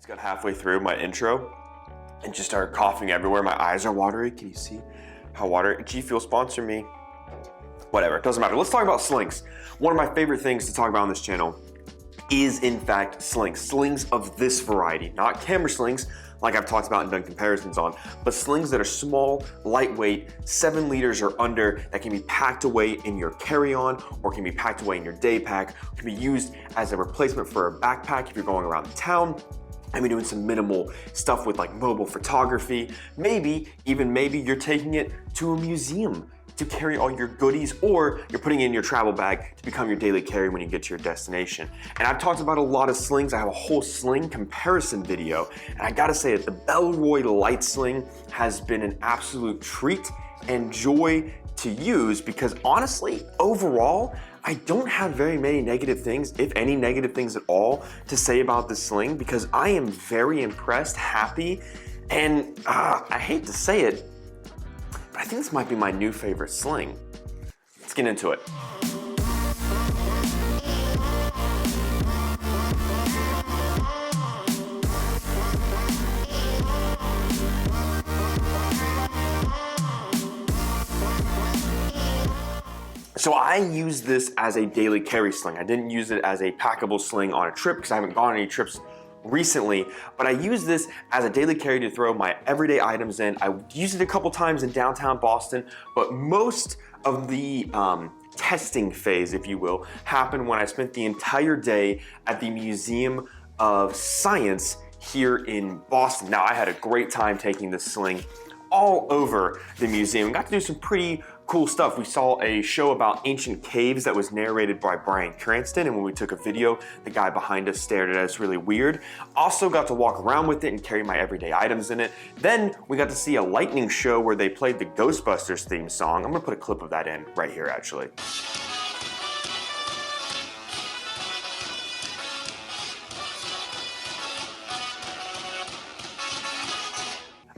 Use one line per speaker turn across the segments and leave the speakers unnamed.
Just got halfway through my intro and just started coughing everywhere. My eyes are watery. Can you see how watery? G Fuel sponsor me. Whatever, it doesn't matter. Let's talk about slings. One of my favorite things to talk about on this channel is in fact slings. Slings of this variety, not camera slings like I've talked about and done comparisons on, but slings that are small, lightweight, 7 liters or under, that can be packed away in your carry-on or can be packed away in your day pack, can be used as a replacement for a backpack if you're going around town. I mean, doing some minimal stuff with like mobile photography. Maybe you're taking it to a museum to carry all your goodies, or you're putting it in your travel bag to become your daily carry when you get to your destination. And I've talked about a lot of slings. I have a whole sling comparison video, and I gotta say that the Bellroy Lite Sling has been an absolute treat and joy to use because honestly, overall, I don't have very many negative things, if any negative things at all, to say about this sling because I am very impressed, happy, and I hate to say it, but I think this might be my new favorite sling. Let's get into it. So I use this as a daily carry sling. I didn't use it as a packable sling on a trip because I haven't gone on any trips recently, but I use this as a daily carry to throw my everyday items in. I used it a couple times in downtown Boston, but most of the testing phase, if you will, happened when I spent the entire day at the Museum of Science here in Boston. Now, I had a great time taking this sling all over the museum. Got to do some pretty cool stuff. We saw a show about ancient caves that was narrated by Bryan Cranston, and when we took a video, the guy behind us stared at us really weird. Also got to walk around with it and carry my everyday items in it. Then we got to see a lightning show where they played the Ghostbusters theme song. I'm gonna put a clip of that in right here actually.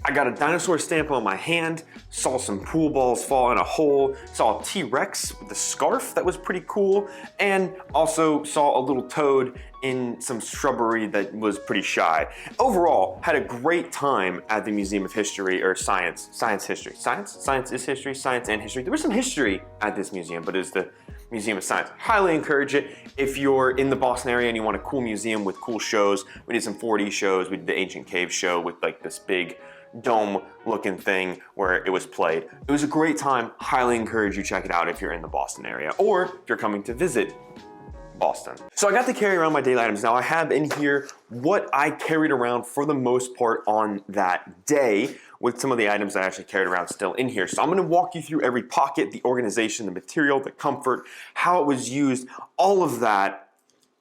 I got a dinosaur stamp on my hand, saw some pool balls fall in a hole, saw a T-Rex with a scarf that was pretty cool, and also saw a little toad in some shrubbery that was pretty shy. Overall, had a great time at the Museum of History, or Science History. Science is history, science and history. There was some history at this museum, but it's the Museum of Science. Highly encourage it. If you're in the Boston area and you want a cool museum with cool shows, we did some 4D shows. We did the Ancient Cave show with like this big dome looking thing where it was played. It was a great time. Highly encourage you check it out if you're in the Boston area or if you're coming to visit Boston. So I got to carry around my daily items. Now I have in here what I carried around for the most part on that day with some of the items that I actually carried around still in here. So I'm gonna walk you through every pocket, the organization, the material, the comfort, how it was used, all of that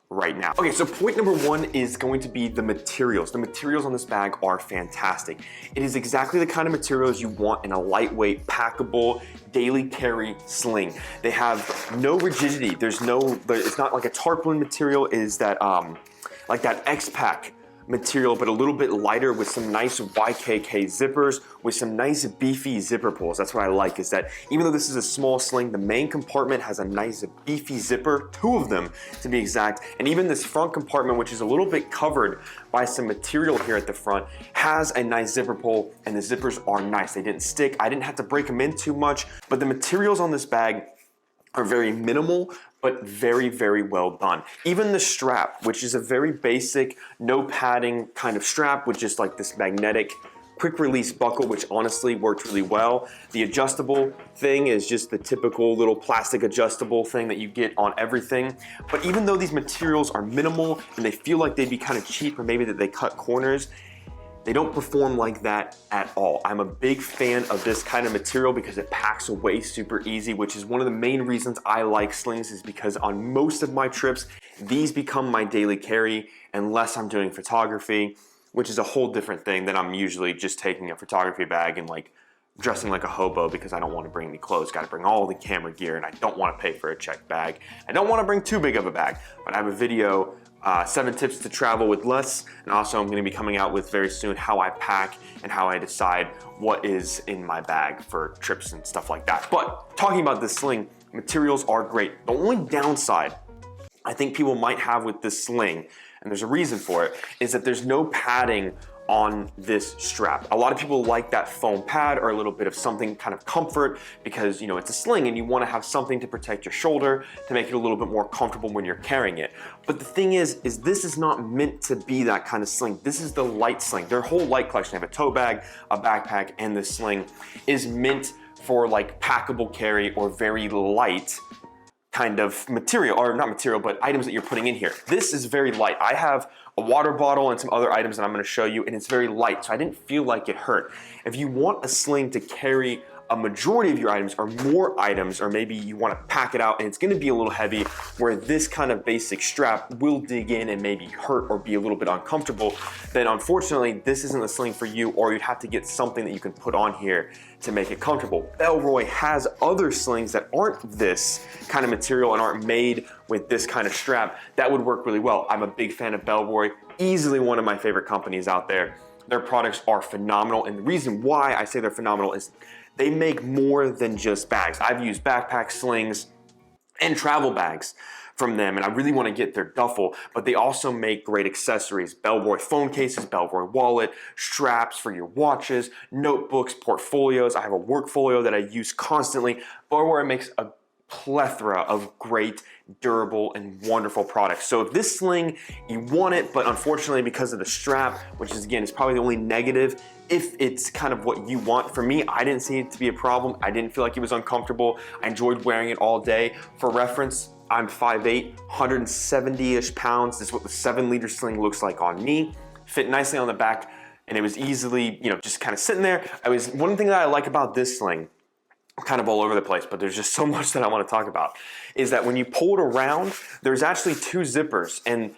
right now. Okay, so point number 1 is going to be the materials. The materials on this bag are fantastic. It is exactly the kind of materials you want in a lightweight, packable, daily carry sling. They have no rigidity. It's not like a tarpaulin material. It is that, like that X-Pack material, but a little bit lighter with some nice YKK zippers with some nice beefy zipper pulls. That's what I like, is that even though this is a small sling, the main compartment has a nice beefy zipper, 2 of them to be exact, and even this front compartment, which is a little bit covered by some material here at the front, has a nice zipper pull, and the zippers are nice. They didn't stick. I didn't have to break them in too much, but the materials on this bag are very minimal, but very, very well done. Even the strap, which is a very basic, no padding kind of strap with just like this magnetic quick release buckle, which honestly worked really well. The adjustable thing is just the typical little plastic adjustable thing that you get on everything. But even though these materials are minimal and they feel like they'd be kind of cheap or maybe that they cut corners, they don't perform like that at all. I'm a big fan of this kind of material because it packs away super easy, which is one of the main reasons I like slings, is because on most of my trips, these become my daily carry unless I'm doing photography, which is a whole different thing than I'm usually just taking a photography bag and like dressing like a hobo because I don't want to bring any clothes. Got to bring all the camera gear and I don't want to pay for a checked bag. I don't want to bring too big of a bag, but I have a video 7 tips to travel with less, and also I'm going to be coming out with very soon how I pack and how I decide what is in my bag for trips and stuff like that. But talking about this sling, materials are great. The only downside I think people might have with this sling, and there's a reason for it, is that there's no padding on this strap. A lot of people like that foam pad or a little bit of something kind of comfort because, you know, it's a sling and you want to have something to protect your shoulder to make it a little bit more comfortable when you're carrying it. But the thing is this is not meant to be that kind of sling. This is the Lite Sling. Their whole Lite collection, they have a tote bag, a backpack, and this sling is meant for like packable carry or very light kind of material, or not material, but items that you're putting in here. This is very light. I have a water bottle and some other items that I'm gonna show you, and it's very light, so I didn't feel like it hurt. If you want a sling to carry a majority of your items or more items, or maybe you wanna pack it out and it's gonna be a little heavy, where this kind of basic strap will dig in and maybe hurt or be a little bit uncomfortable, then unfortunately this isn't the sling for you, or you'd have to get something that you can put on here to make it comfortable. Bellroy has other slings that aren't this kind of material and aren't made with this kind of strap that would work really well. I'm a big fan of Bellroy, easily one of my favorite companies out there. Their products are phenomenal, and the reason why I say they're phenomenal is they make more than just bags. I've used backpack slings and travel bags from them, and I really want to get their duffel, but they also make great accessories. Bellroy phone cases, Bellroy wallet, straps for your watches, notebooks, portfolios. I have a Workfolio that I use constantly. Bellroy makes a plethora of great, durable, and wonderful products. So if this sling, you want it, but unfortunately because of the strap, which is again, is probably the only negative, if it's kind of what you want. For me, I didn't see it to be a problem. I didn't feel like it was uncomfortable. I enjoyed wearing it all day. For reference, I'm 5'8", 170-ish pounds. This is what the 7-liter sling looks like on me. Fit nicely on the back, and it was easily, you know, just kind of sitting there. One thing that I like about this sling, kind of all over the place, but there's just so much that I want to talk about, is that when you pull it around, there's actually 2 zippers, and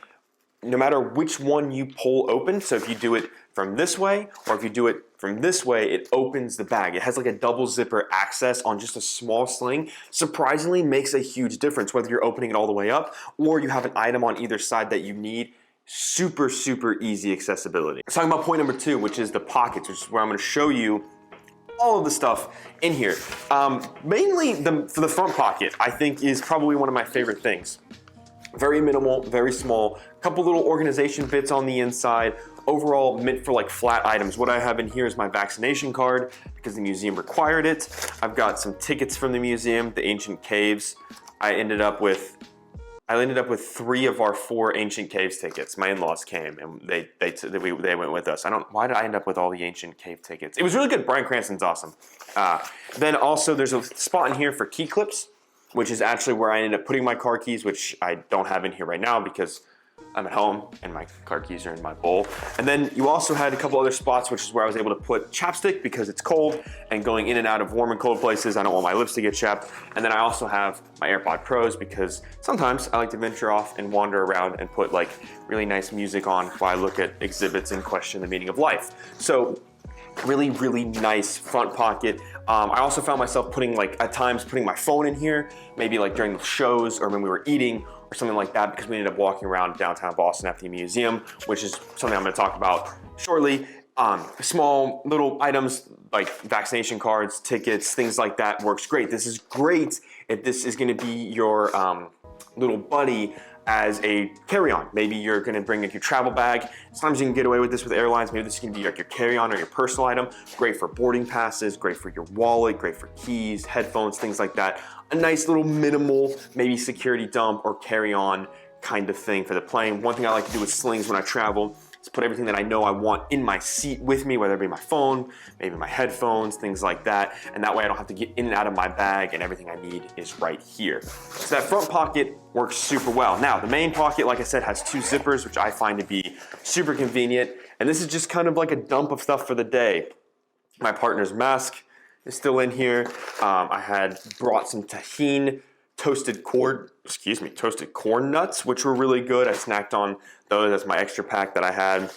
no matter which one you pull open, so if you do it from this way or if you do it from this way, it opens the bag. It has like a double zipper access on just a small sling. Surprisingly makes a huge difference whether you're opening it all the way up or you have an item on either side that you need. Super, super easy accessibility. Let's talk about point number 2, which is the pockets, which is where I'm going to show you all of the stuff in here. Mainly for the front pocket, I think is probably one of my favorite things. Very minimal, very small, couple little organization bits on the inside, overall meant for like flat items. What I have in here is my vaccination card because the museum required it. I've got some tickets from the museum, the ancient caves. I ended up with 3 of our 4 ancient caves tickets. My in-laws came and they went with us. Why did I end up with all the ancient cave tickets? It was really good. Brian Cranston's awesome. Then also there's a spot in here for key clips, which is actually where I ended up putting my car keys, which I don't have in here right now because I'm at home and my car keys are in my bowl. And then you also had a couple other spots, which is where I was able to put chapstick because it's cold and going in and out of warm and cold places, I don't want my lips to get chapped. And then I also have my AirPod Pros because sometimes I like to venture off and wander around and put like really nice music on while I look at exhibits and question the meaning of life. So really, really nice front pocket. I also found myself at times putting my phone in here, maybe like during the shows or when we were eating or something like that, because we ended up walking around downtown Boston at the museum, which is something I'm gonna talk about shortly. Small little items like vaccination cards, tickets, things like that works great. This is great if this is gonna be your little buddy as a carry-on. Maybe you're gonna bring like your travel bag. Sometimes you can get away with this with airlines. Maybe this can be like your carry-on or your personal item. Great for boarding passes, great for your wallet, great for keys, headphones, things like that. A nice little minimal, maybe security dump or carry-on kind of thing for the plane. One thing I like to do with slings when I travel is put everything that I know I want in my seat with me, whether it be my phone, maybe my headphones, things like that. And that way I don't have to get in and out of my bag and everything I need is right here. So that front pocket works super well. Now, the main pocket, like I said, has 2 zippers, which I find to be super convenient. And this is just kind of like a dump of stuff for the day. My partner's mask is still in here. I had brought some tahine toasted corn nuts, which were really good. I snacked on those. That's my extra pack that I had.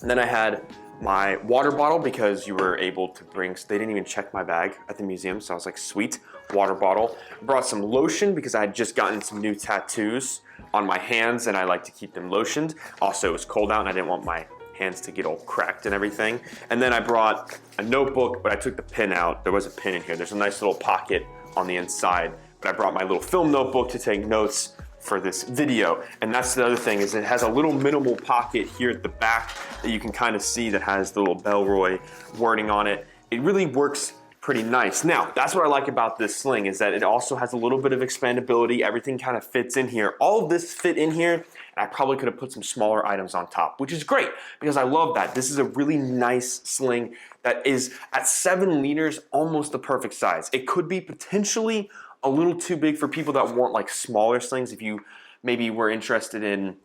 And then I had my water bottle because you were able to bring, they didn't even check my bag at the museum, so I was like, sweet, water bottle. Brought some lotion because I had just gotten some new tattoos on my hands and I like to keep them lotioned. Also, it was cold out and I didn't want my hands to get all cracked and everything. And then I brought a notebook, but I took the pin out. There was a pin in here. There's a nice little pocket on the inside, but I brought my little film notebook to take notes for this video. And that's the other thing, is it has a little minimal pocket here at the back that you can kind of see that has the little Bellroy wording on it. It really works pretty nice. Now, that's what I like about this sling, is that it also has a little bit of expandability. Everything kind of fits in here. All of this fit in here, and I probably could have put some smaller items on top, which is great because I love that. This is a really nice sling that is at 7 liters, almost the perfect size. It could be potentially a little too big for people that want like smaller slings. If you maybe were interested in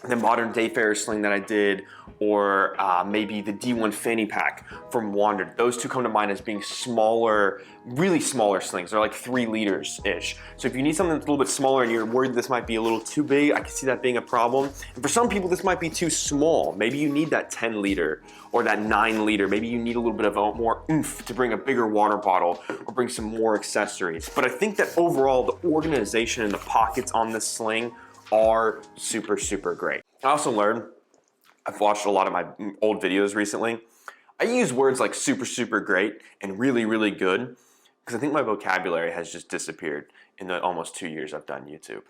the modern Dayfarer sling that I did, or maybe the D1 fanny pack from Wandrd. Those two come to mind as being smaller, really smaller slings. They're like 3 liters-ish. So if you need something that's a little bit smaller and you're worried this might be a little too big, I can see that being a problem. And for some people, this might be too small. Maybe you need that 10 liter or that 9 liter. Maybe you need a little bit of a more oomph to bring a bigger water bottle or bring some more accessories. But I think that overall, the organization and the pockets on this sling are super, super great. I also learned, I've watched a lot of my old videos recently, I use words like super, super great and really, really good because I think my vocabulary has just disappeared in the almost 2 years I've done YouTube.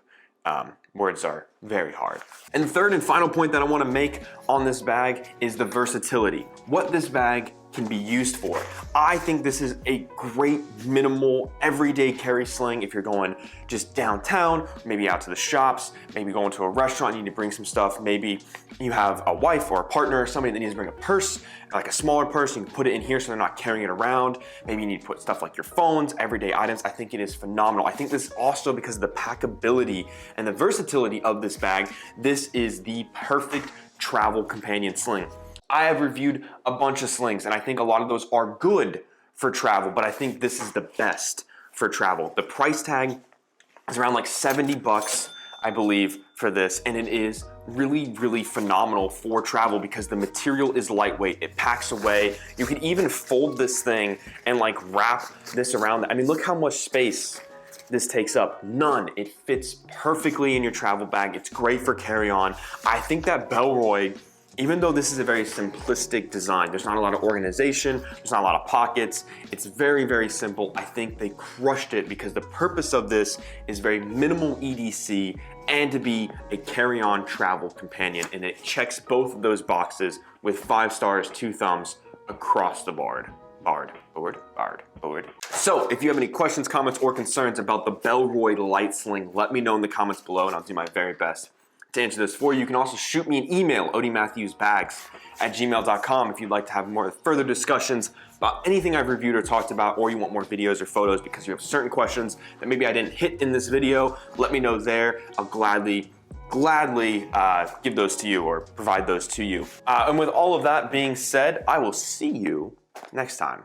Words are very hard. And the third and final point that I want to make on this bag is the versatility. What this bag can be used for. I think this is a great minimal everyday carry sling if you're going just downtown, maybe out to the shops, maybe going to a restaurant, you need to bring some stuff, maybe you have a wife or a partner or somebody that needs to bring a purse, like a smaller purse, you can put it in here so they're not carrying it around. Maybe you need to put stuff like your phones, everyday items. I think it is phenomenal. I think this also, because of the packability and the versatility of this bag, this is the perfect travel companion sling. I have reviewed a bunch of slings and I think a lot of those are good for travel, but I think this is the best for travel. The price tag is around like 70 bucks, I believe, for this, and it is really, really phenomenal for travel because the material is lightweight, it packs away. You can even fold this thing and like wrap this around. I mean, look how much space this takes up. None. It fits perfectly in your travel bag. It's great for carry-on. I think that Bellroy, even though this is a very simplistic design, there's not a lot of organization, there's not a lot of pockets, it's very, very simple. I think they crushed it because the purpose of this is very minimal EDC and to be a carry-on travel companion, and it checks both of those boxes with 5 stars, 2 thumbs across the board. So if you have any questions, comments, or concerns about the Bellroy Lite Sling, let me know in the comments below and I'll do my very best to answer this for you. You can also shoot me an email, odiematthewsbags@gmail.com, if you'd like to have more further discussions about anything I've reviewed or talked about, or you want more videos or photos because you have certain questions that maybe I didn't hit in this video. Let me know there. I'll gladly give those to you or provide those to you. And with all of that being said, I will see you next time.